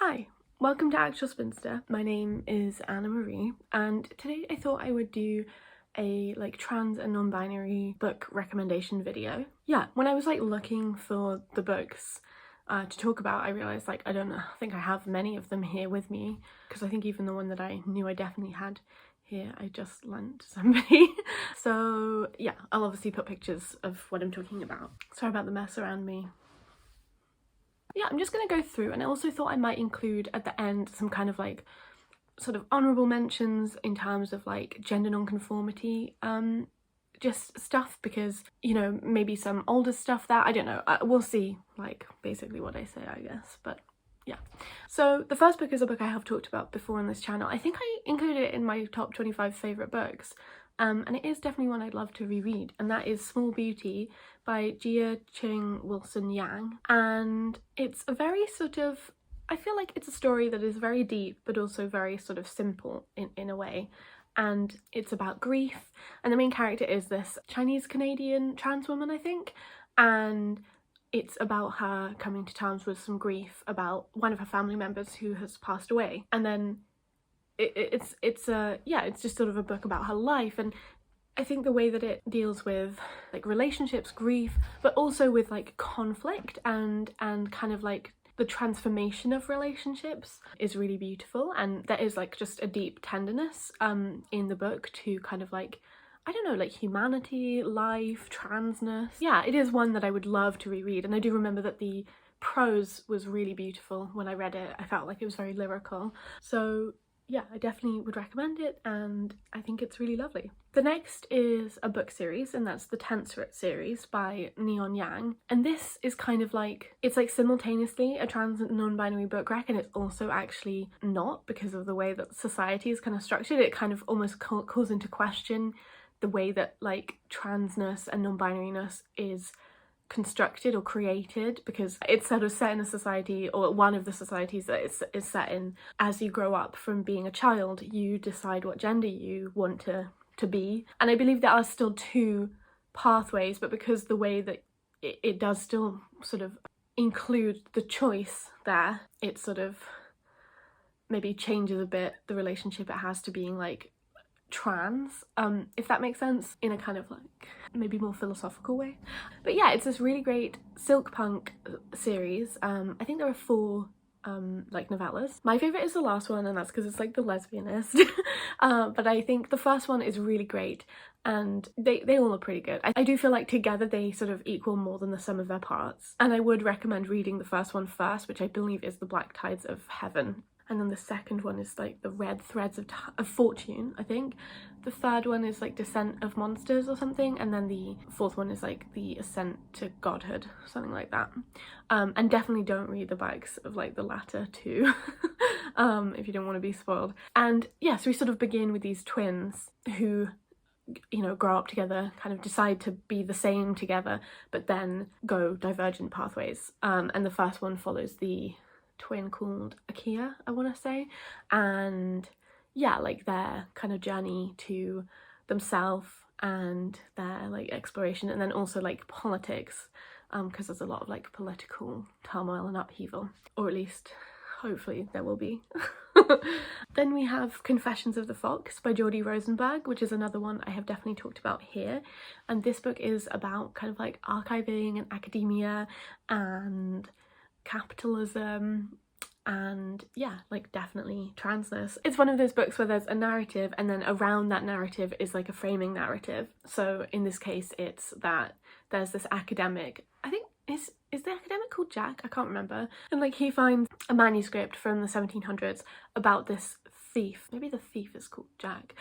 Hi, welcome to Actual Spinster. My name is Anna Marie and today I thought I would do a trans and non-binary book recommendation video. Yeah, when I was looking for the books to talk about, I realised I think I have many of them here with me, because I think even the one that I knew I definitely had here I just lent to somebody. So yeah, I'll obviously put pictures of what I'm talking about. Sorry about the mess around me. Yeah, I'm just going to go through, and I also thought I might include at the end some kind of sort of honourable mentions in terms of gender non-conformity just stuff, because maybe some older stuff that I don't know, we'll see basically what I say, I guess. But yeah, so the first book is a book I have talked about before on this channel. I think I included it in my top 25 favourite books, and it is definitely one I'd love to reread, and that is Small Beauty by Jia Qing Wilson Yang. And it's a very sort of, I feel like it's a story that is very deep but also very sort of simple in a way, and it's about grief, and the main character is this Chinese Canadian trans woman, I think, and it's about her coming to terms with some grief about one of her family members who has passed away. And then it's just sort of a book about her life, and I think the way that it deals with relationships, grief, but also with conflict and kind of the transformation of relationships is really beautiful. And there is just a deep tenderness in the book to kind of I don't know, humanity, life, transness. Yeah, it is one that I would love to reread, and I do remember that the prose was really beautiful when I read it. I felt like it was very lyrical. So yeah, I definitely would recommend it, and I think it's really lovely. The next is a book series, and that's the Tensorate series by Neon Yang. And this is kind of it's simultaneously a trans and non-binary book rec, and it's also actually not, because of the way that society is kind of structured. It kind of almost calls into question the way that transness and non-binariness is constructed or created, because it's sort of set in a society, or one of the societies that is set in. As you grow up from being a child, you decide what gender you want to be, and I believe there are still two pathways, but because the way that it does still sort of include the choice there, it sort of maybe changes a bit the relationship it has to being trans, if that makes sense, in a kind of maybe more philosophical way. But yeah, it's this really great silk punk series. I think there are 4 novellas. My favourite is the last one, and that's because it's the lesbianist. But I think the first one is really great, and they all are pretty good. I do feel together they sort of equal more than the sum of their parts, and I would recommend reading the first one first, which I believe is The Black Tides of Heaven. And then the second one is The Red Threads of Fortune, I think. The third one is Descent of Monsters or something, and then the fourth one is The Ascent to Godhood, something like that. And definitely don't read the backs of the latter two if you don't want to be spoiled. And yeah, so we sort of begin with these twins who grow up together, kind of decide to be the same together, but then go divergent pathways. And the first one follows the twin called Akia, I want to say, and yeah, their kind of journey to themselves and their exploration, and then also politics, because there's a lot of political turmoil and upheaval, or at least hopefully there will be. Then we have Confessions of the Fox by Jordi Rosenberg, which is another one I have definitely talked about here, and this book is about kind of archiving and academia and capitalism, and yeah, definitely transness. It's one of those books where there's a narrative, and then around that narrative is a framing narrative. So in this case, it's that there's this academic, I think is the academic called Jack? I can't remember. And he finds a manuscript from the 1700s about this thief. Maybe the thief is called Jack.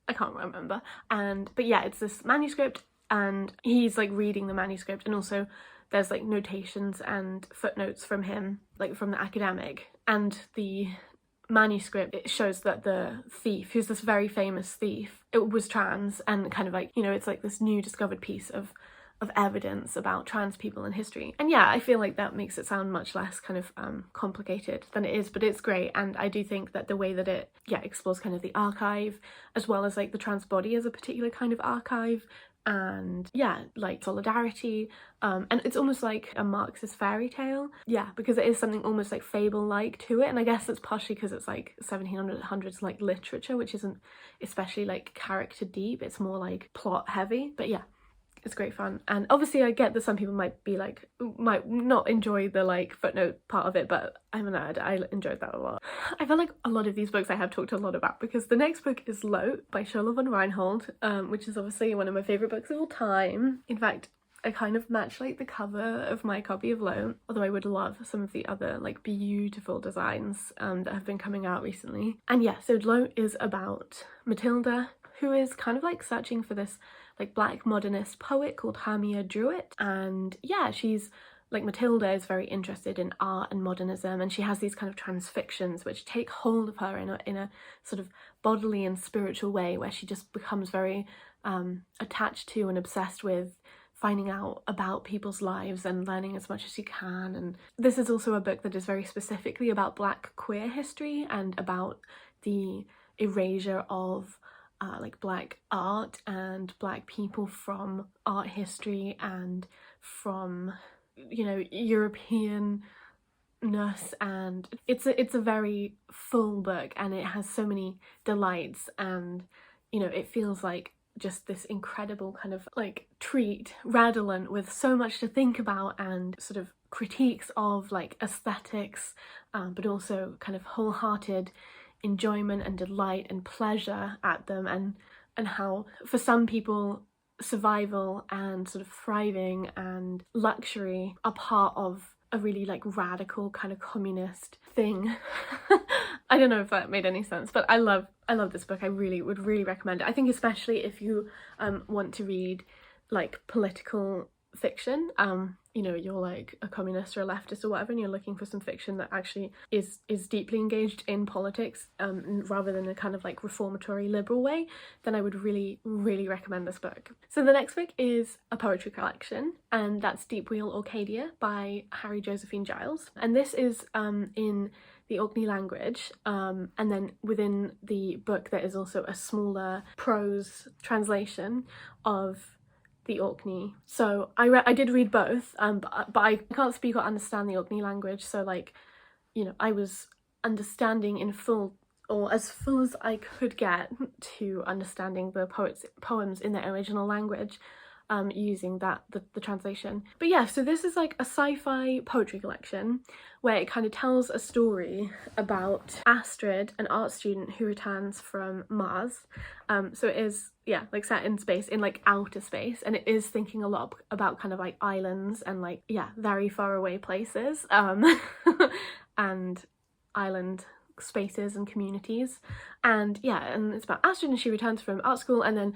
I can't remember. But yeah, it's this manuscript, and he's reading the manuscript, and also there's notations and footnotes from him, from the academic, and the manuscript, it shows that the thief, who's this very famous thief, it was trans, and kind of it's this new discovered piece of evidence about trans people in history. And yeah, I feel that makes it sound much less kind of complicated than it is, but it's great. And I do think that the way that it explores kind of the archive, as well as the trans body as a particular kind of archive, and yeah, like solidarity, and it's almost like a Marxist fairy tale, yeah, because it is something almost like fable-like to it, and I guess it's partially because it's like 1700s like literature, which isn't especially like character deep, it's more like plot heavy, but yeah, it's great fun. And obviously I get that some people might not enjoy the like footnote part of it, but I'm a nerd, I enjoyed that a lot. I feel like a lot of these books I have talked a lot about, because the next book is Lote by Schiller von Reinhold, which is obviously one of my favourite books of all time. In fact, I kind of match like the cover of my copy of Lote, although I would love some of the other like beautiful designs that have been coming out recently. And yeah, so Lote is about Matilda, who is kind of like searching for this like black modernist poet called Hermia Druitt, and yeah, she's like, Matilda is very interested in art and modernism, and she has these kind of transfictions which take hold of her in a sort of bodily and spiritual way, where she just becomes very attached to and obsessed with finding out about people's lives and learning as much as she can. And this is also a book that is very specifically about black queer history and about the erasure of like black art and black people from art history and from, you know, Europeanness. And it's a very full book, and it has so many delights, and you know, it feels like just this incredible kind of like treat, redolent with so much to think about, and sort of critiques of like aesthetics, but also kind of wholehearted enjoyment and delight and pleasure at them, and how for some people survival and sort of thriving and luxury are part of a really like radical kind of communist thing. I don't know if that made any sense, but I love this book. I really would recommend it. I think especially if you want to read like political fiction, you know, you're like a communist or a leftist or whatever, and you're looking for some fiction that actually is deeply engaged in politics, rather than a kind of like reformatory liberal way, then I would really recommend this book. So the next book is a poetry collection, and that's Deep Wheel Orcadia by Harry Josephine Giles, and this is in the Orkney language, and then within the book there is also a smaller prose translation of the Orkney. So I did read both, but I can't speak or understand the Orkney language, so like, you know, I was understanding in full, or as full as I could get to understanding the poems in their original language, using the translation. But yeah, so this is like a sci-fi poetry collection where it kind of tells a story about Astrid, an art student who returns from Mars. So it is, yeah, like set in space, in like outer space, and it is thinking a lot about kind of like islands and like, yeah, very far away places, and island spaces and communities. And yeah, and it's about Astrid, and she returns from art school and then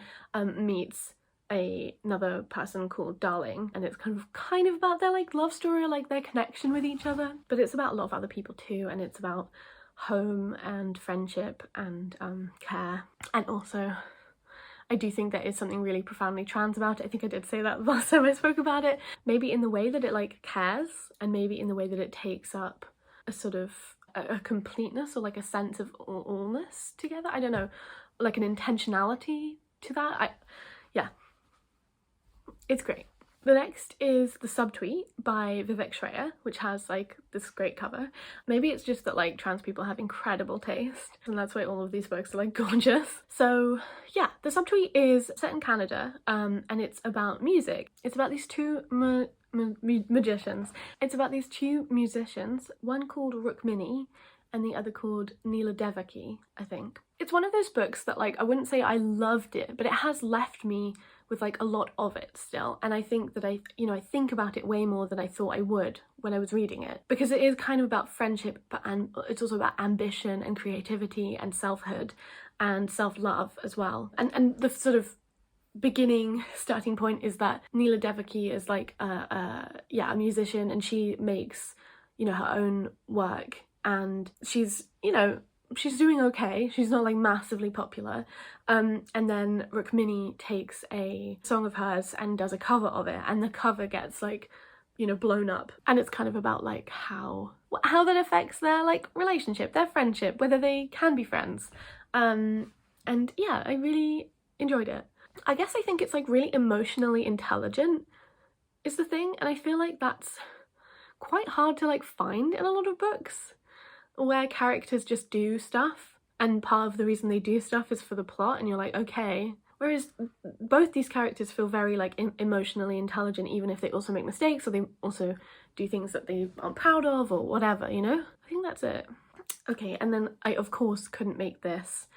meets another person called Darling, and it's kind of about their like love story, or like their connection with each other, but it's about a lot of other people too, and it's about home and friendship and care. And also I do think there is something really profoundly trans about it. I think I did say that last time I spoke about it, maybe in the way that it like cares, and maybe in the way that it takes up a sort of a completeness, or like a sense of allness together. I don't know, like an intentionality to that. Yeah, it's great. The next is The Subtweet by Vivek Shraya, which has like this great cover. Maybe it's just that like trans people have incredible taste, and that's why all of these books are like gorgeous. So yeah, The Subtweet is set in Canada, and it's about music. It's about these two magicians. It's about these two musicians, one called Rukmini and the other called Neela Devaki, I think. It's one of those books that like, I wouldn't say I loved it, but it has left me with like a lot of it still, and I think that I think about it way more than I thought I would when I was reading it, because it is kind of about friendship, and it's also about ambition and creativity and selfhood and self-love as well. And the sort of starting point is that Neela Devaki is like a musician, and she makes, you know, her own work, and she's doing okay. She's not like massively popular. And then Rukmini takes a song of hers and does a cover of it, and the cover gets like, you know, blown up. And it's kind of about like how that affects their like relationship, their friendship, whether they can be friends. And yeah, I really enjoyed it. I guess I think it's like really emotionally intelligent is the thing, and I feel like that's quite hard to like find in a lot of books where characters just do stuff and part of the reason they do stuff is for the plot and you're like, okay. Whereas both these characters feel very like emotionally intelligent, even if they also make mistakes or they also do things that they aren't proud of or whatever, you know? I think that's it. Okay, and then I of course couldn't make this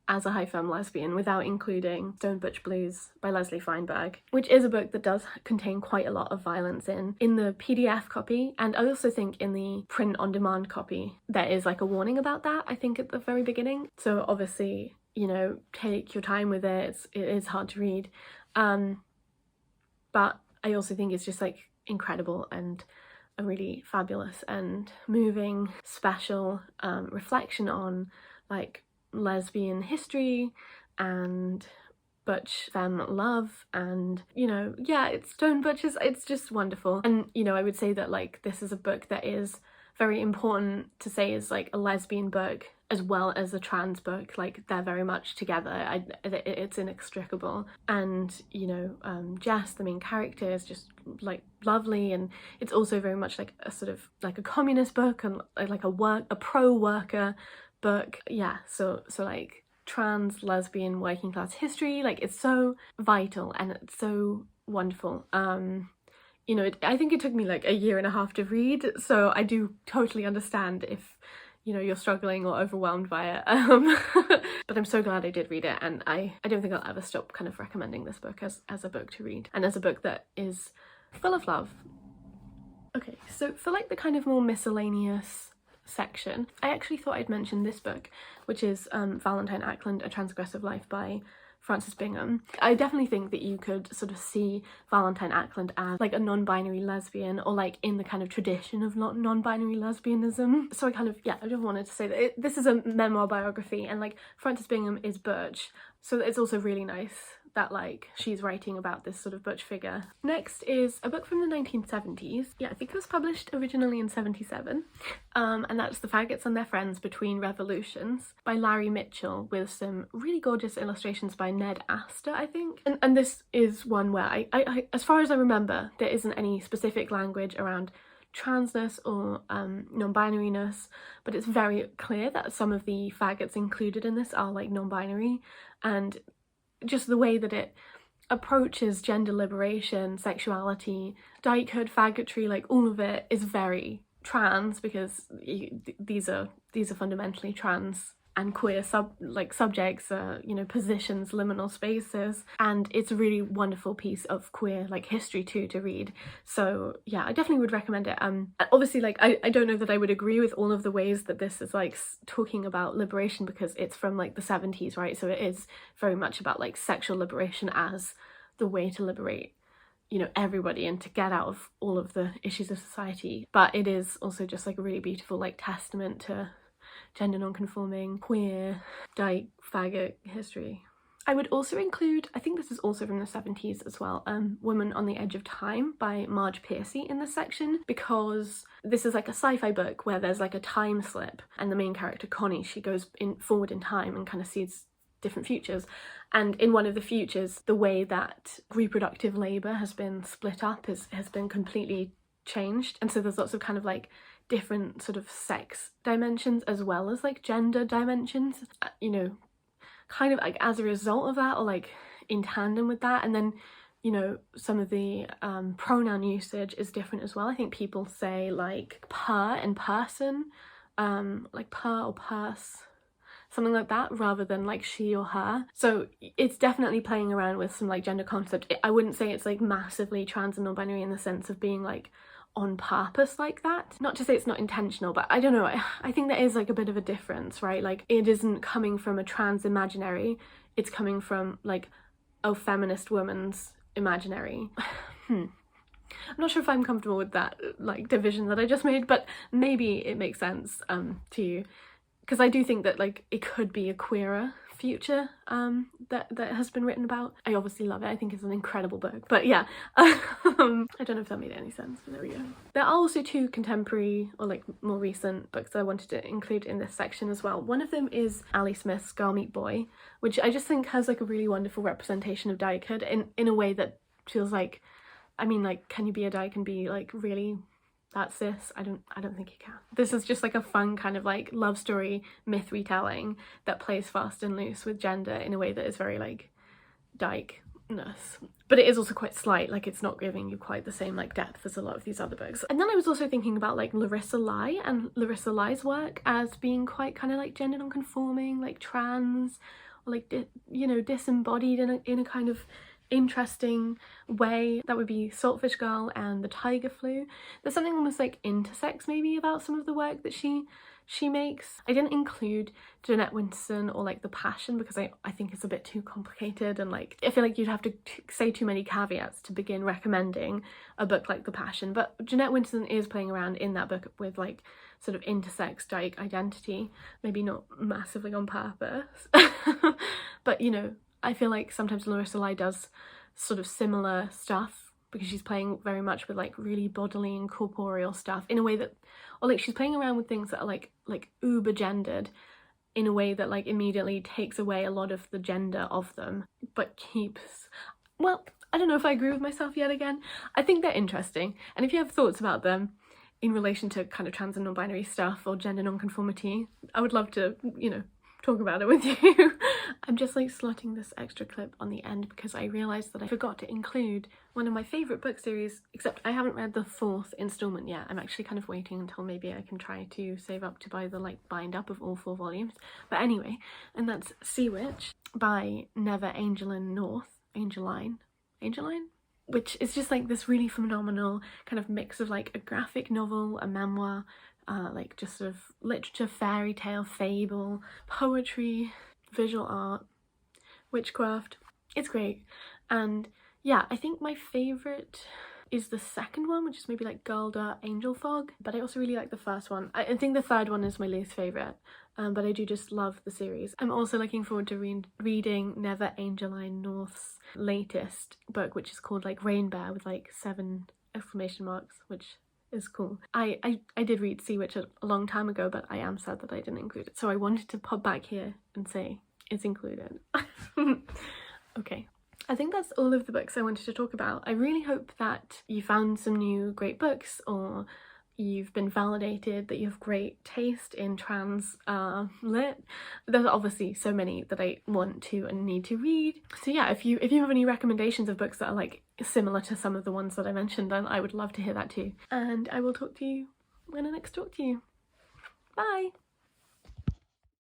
as a high femme lesbian without including Stone Butch Blues by Leslie Feinberg, which is a book that does contain quite a lot of violence in the PDF copy, and I also think in the print on demand copy there is like a warning about that, I think, at the very beginning. So obviously, you know, take your time with it. It is hard to read, but I also think it's just like incredible and a really fabulous and moving, special reflection on like lesbian history and butch femme love, and you know, yeah, it's Stone Butch's, it's just wonderful. And you know, I would say that like this is a book that is very important to say is like a lesbian book as well as a trans book, like they're very much together. It's inextricable. And you know, Jess, the main character, is just like lovely, and it's also very much like a sort of like a communist book and like a pro-worker book. Yeah, so like trans lesbian working class history, like it's so vital and it's so wonderful. You know, I think it took me like a year and a half to read, so I do totally understand if, you know, you're struggling or overwhelmed by it. But I'm so glad I did read it, and I don't think I'll ever stop kind of recommending this book as a book to read and as a book that is full of love. Okay, so for like the kind of more miscellaneous section, I actually thought I'd mention this book, which is Valentine Ackland, A Transgressive Life by Frances Bingham. I definitely think that you could sort of see Valentine Ackland as like a non-binary lesbian, or like in the kind of tradition of non-binary lesbianism. So I kind of, yeah, I just wanted to say that this is a memoir biography, and like Frances Bingham is butch, so it's also really nice that like she's writing about this sort of butch figure. Next is a book from the 1970s. Yeah, I think it was published originally in 77. And that's The Faggots and Their Friends Between Revolutions by Larry Mitchell, with some really gorgeous illustrations by Ned Astor, I think. And this is one where I as far as I remember, there isn't any specific language around transness or non-binariness, but it's very clear that some of the faggots included in this are like non-binary, and just the way that it approaches gender liberation, sexuality, dykehood, faggotry, like all of it is very trans, because these are fundamentally trans and queer subjects, you know, positions, liminal spaces, and it's a really wonderful piece of queer like history too to read. So yeah, I definitely would recommend it. Obviously, like I don't know that I would agree with all of the ways that this is like talking about liberation, because it's from like the 70s, right? So it is very much about like sexual liberation as the way to liberate, you know, everybody and to get out of all of the issues of society. But it is also just like a really beautiful like testament to gender non-conforming, queer, dyke, faggot history. I would also include, I think this is also from the 70s as well, Woman on the Edge of Time by Marge Piercy in this section, because this is like a sci-fi book where there's like a time slip, and the main character Connie, she goes forward in time and kind of sees different futures, and in one of the futures the way that reproductive labour has been split up has been completely changed, and so there's lots of kind of like different sort of sex dimensions as well as like gender dimensions, you know, kind of like as a result of that, or like in tandem with that. And then, you know, some of the pronoun usage is different as well. I think people say like per and person, like per or purse, something like that, rather than like she or her. So it's definitely playing around with some like gender concept. I wouldn't say it's like massively trans and non-binary in the sense of being like on purpose like that. Not to say it's not intentional, but I don't know, I think there is like a bit of a difference, right? Like it isn't coming from a trans imaginary, it's coming from like a feminist woman's imaginary. I'm not sure if I'm comfortable with that like division that I just made, but maybe it makes sense to you, because I do think that like it could be a queerer future that has been written about. I obviously love it. I think it's an incredible book. But yeah, I don't know if that made any sense, but there we go. There are also 2 contemporary or like more recent books that I wanted to include in this section as well. One of them is Ali Smith's Girl Meet Boy, which I just think has like a really wonderful representation of dykehood in a way that feels like, I mean, like, can you be a dyke and be like really that cis? I don't think you can. This is just like a fun kind of like love story myth retelling that plays fast and loose with gender in a way that is very like dyke-ness. But it is also quite slight, like it's not giving you quite the same like depth as a lot of these other books. And then I was also thinking about like Larissa Lai and Larissa Lai's work as being quite kind of like gender non-conforming, like trans, or like you know, disembodied in a kind of interesting way. That would be Saltfish Girl and The Tiger Flew. There's something almost like intersex maybe about some of the work that she makes. I didn't include Jeanette Winterson or like The Passion because I think it's a bit too complicated, and like I feel like you'd have to say too many caveats to begin recommending a book like The Passion. But Jeanette Winterson is playing around in that book with like sort of intersex dyke identity, maybe not massively on purpose. But you know, I feel like sometimes Larissa Lai does sort of similar stuff because she's playing very much with like really bodily and corporeal stuff in a way that, or like she's playing around with things that are like uber gendered in a way that like immediately takes away a lot of the gender of them, but keeps, well, I don't know if I agree with myself yet again. I think they're interesting, and if you have thoughts about them in relation to kind of trans and non-binary stuff or gender non-conformity, I would love to, you know, talk about it with you. I'm just like slotting this extra clip on the end because I realised that I forgot to include one of my favourite book series, except I haven't read the 4th installment yet. I'm actually kind of waiting until maybe I can try to save up to buy the like bind up of all 4 volumes. But anyway, and that's Sea Witch by Never Angeline North, Angeline, which is just like this really phenomenal kind of mix of like a graphic novel, a memoir, like just sort of literature, fairy tale, fable, poetry, visual art, witchcraft. It's great. And yeah, I think my favourite is the second one, which is maybe like Gulda Angel Fog, but I also really like the first one. I think the third one is my least favourite, but I do just love the series. I'm also looking forward to reading Never Angeline North's latest book, which is called like Rain Bear with like 7 exclamation marks, which is cool. I did read Sea Witch a long time ago, but I am sad that I didn't include it, so I wanted to pop back here and say it's included. Okay, I think that's all of the books I wanted to talk about. I really hope that you found some new great books, or you've been validated that you have great taste in trans lit. There's obviously so many that I want to and need to read. So yeah, if you have any recommendations of books that are like similar to some of the ones that I mentioned, then I would love to hear that too. And I will talk to you when I next talk to you. Bye!